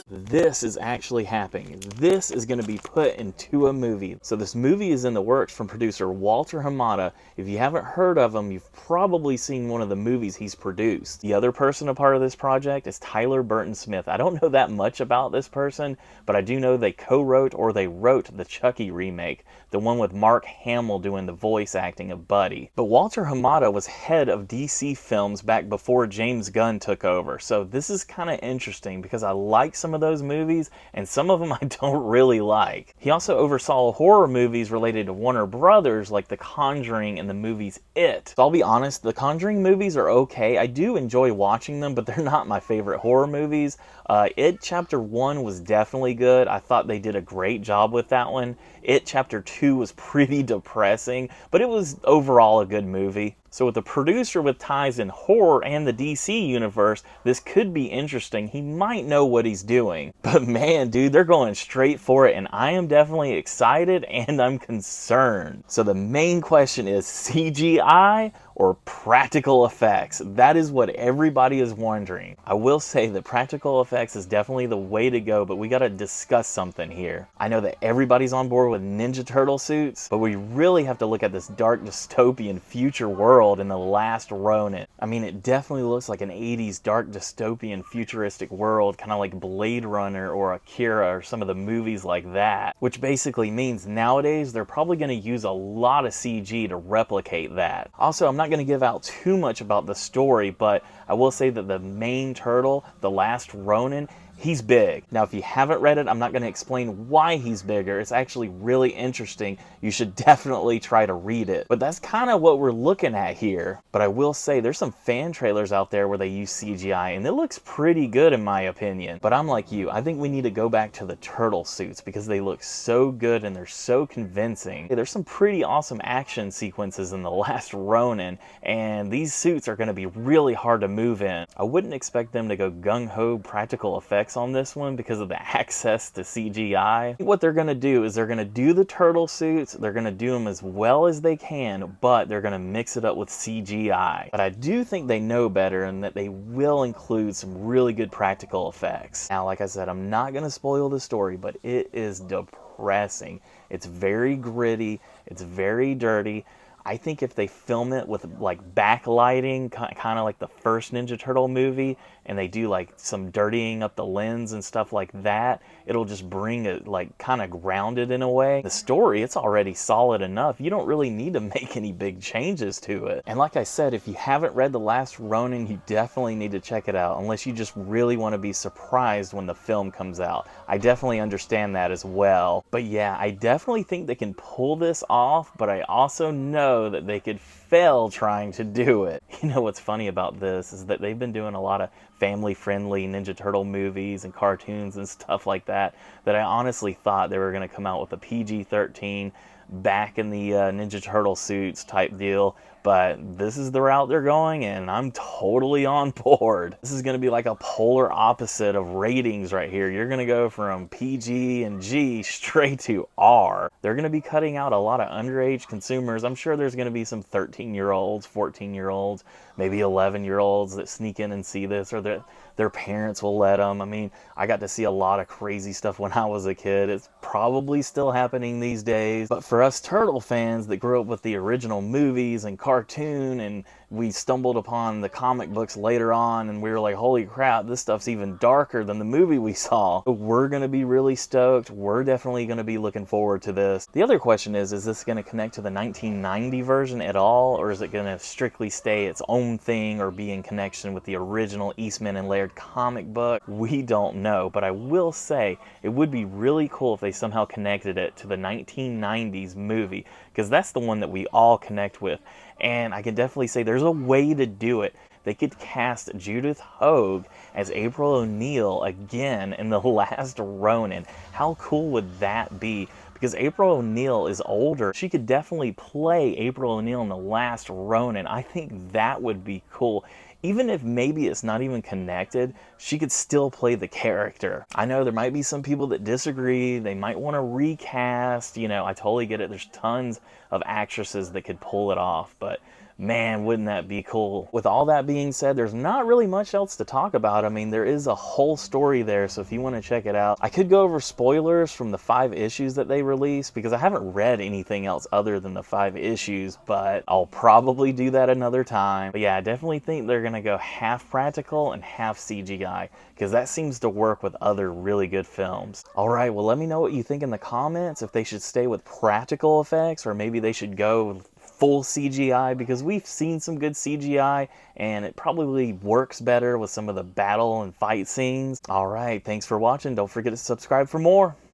this is actually happening. This is going to be put into a movie. So this movie is in the works from producer Walter Hamada. If you haven't heard of him, you've probably seen one of the movies he's produced. The other person a part of this project is Tyler Burton Smith. I don't know that much about this person, but I do know they co-wrote or they wrote the Chucky remake, the one with Mark Hamill doing the voice acting of Buddy. But Walter Hamada was head of DC Films back before James Gunn took over. So this is kind of interesting because I like some of those movies and some of them I don't really like. He also oversaw horror movies related to Warner Brothers like The Conjuring and the movies It. So I'll be honest, the Conjuring movies are okay. I do enjoy watching them, but they're not my favorite horror movies. It Chapter 1 was definitely good. I thought they did a great job with that one. It Chapter 2 was pretty depressing, but it was overall a good movie. So with a producer with ties in horror and the DC universe, this could be interesting. He might know what he's doing. But man, dude, they're going straight for it, and I am definitely excited and I'm concerned. So the main question is CGI or practical effects? That is what everybody is wondering. I will say that practical effects is definitely the way to go, but we gotta discuss something here. I know that everybody's on board with Ninja Turtle suits, but we really have to look at this dark dystopian future world in The Last Ronin. I mean, it definitely looks like an 80s dark dystopian futuristic world, kind of like Blade Runner or Akira or some of the movies like that, which basically means nowadays they're probably gonna use a lot of CG to replicate that. Also, I'm not going to give out too much about the story, but I will say that the main turtle, the Last Ronin, he's big. Now, if you haven't read it, I'm not going to explain why he's bigger. It's actually really interesting. You should definitely try to read it. But that's kind of what we're looking at here. But I will say there's some fan trailers out there where they use CGI, and it looks pretty good in my opinion. But I'm like you. I think we need to go back to the turtle suits because they look so good and they're so convincing. There's some pretty awesome action sequences in The Last Ronin, and these suits are going to be really hard to move in. I wouldn't expect them to go gung-ho practical effects on this one because of the access to CGI. What they're going to do is they're going to do the turtle suits, they're going to do them as well as they can, but they're going to mix it up with CGI. But I do think they know better and that they will include some really good practical effects. Now, like I said, I'm not going to spoil the story, but it is depressing. It's very gritty, it's very dirty. I think if they film it with like backlighting, kind of like the first Ninja Turtle movie, and they do like some dirtying up the lens and stuff like that, it'll just bring it like kind of grounded in a way. The story, it's already solid enough. You don't really need to make any big changes to it. And like I said, if you haven't read The Last Ronin, you definitely need to check it out, unless you just really want to be surprised when the film comes out. I definitely understand that as well. But yeah, I definitely think they can pull this off, but I also know that they could fail trying to do it. You know what's funny about this is that they've been doing a lot of family-friendly Ninja Turtle movies and cartoons and stuff like that, that I honestly thought they were going to come out with a PG-13 back in the Ninja Turtle suits type deal, but this is the route they're going and I'm totally on board. This is going to be like a polar opposite of ratings right here. You're going to go from PG and G straight to R. They're going to be cutting out a lot of underage consumers. I'm sure there's going to be some 13-year-olds, 14-year-olds, maybe 11-year-olds that sneak in and see this, or their parents will let them. I mean, I got to see a lot of crazy stuff when I was a kid. It's probably still happening these days. But for us Turtle fans that grew up with the original movies and cartoon, and we stumbled upon the comic books later on and we were like, holy crap, this stuff's even darker than the movie we saw. We're going to be really stoked. We're definitely going to be looking forward to this. The other question is this going to connect to the 1990 version at all, or is it going to strictly stay its own thing or be in connection with the original Eastman and Laird comic book? We don't know, but I will say it would be really cool if they somehow connected it to the 1990s movie, because that's the one that we all connect with. And I can definitely say there's a way to do it. They could cast Judith Hoag as April O'Neil again in The Last Ronin. How cool would that be? Because April O'Neil is older. She could definitely play April O'Neil in The Last Ronin. I think that would be cool. Even if maybe it's not even connected, she could still play the character. I know there might be some people that disagree. They might want to recast. You know, I totally get it. There's tons of actresses that could pull it off. But Man, wouldn't that be cool? With all that being said, there's not really much else to talk about. I mean, there is a whole story there, so if you want to check it out, I could go over spoilers from the 5 issues that they released because I haven't read anything else other than the 5 issues, but I'll probably do that another time. But yeah, I definitely think they're gonna go half practical and half CGI because that seems to work with other really good films. All right, well, let me know what you think in the comments, if they should stay with practical effects or maybe they should go full CGI, because we've seen some good CGI and it probably works better with some of the battle and fight scenes. All right, thanks for watching. Don't forget to subscribe for more.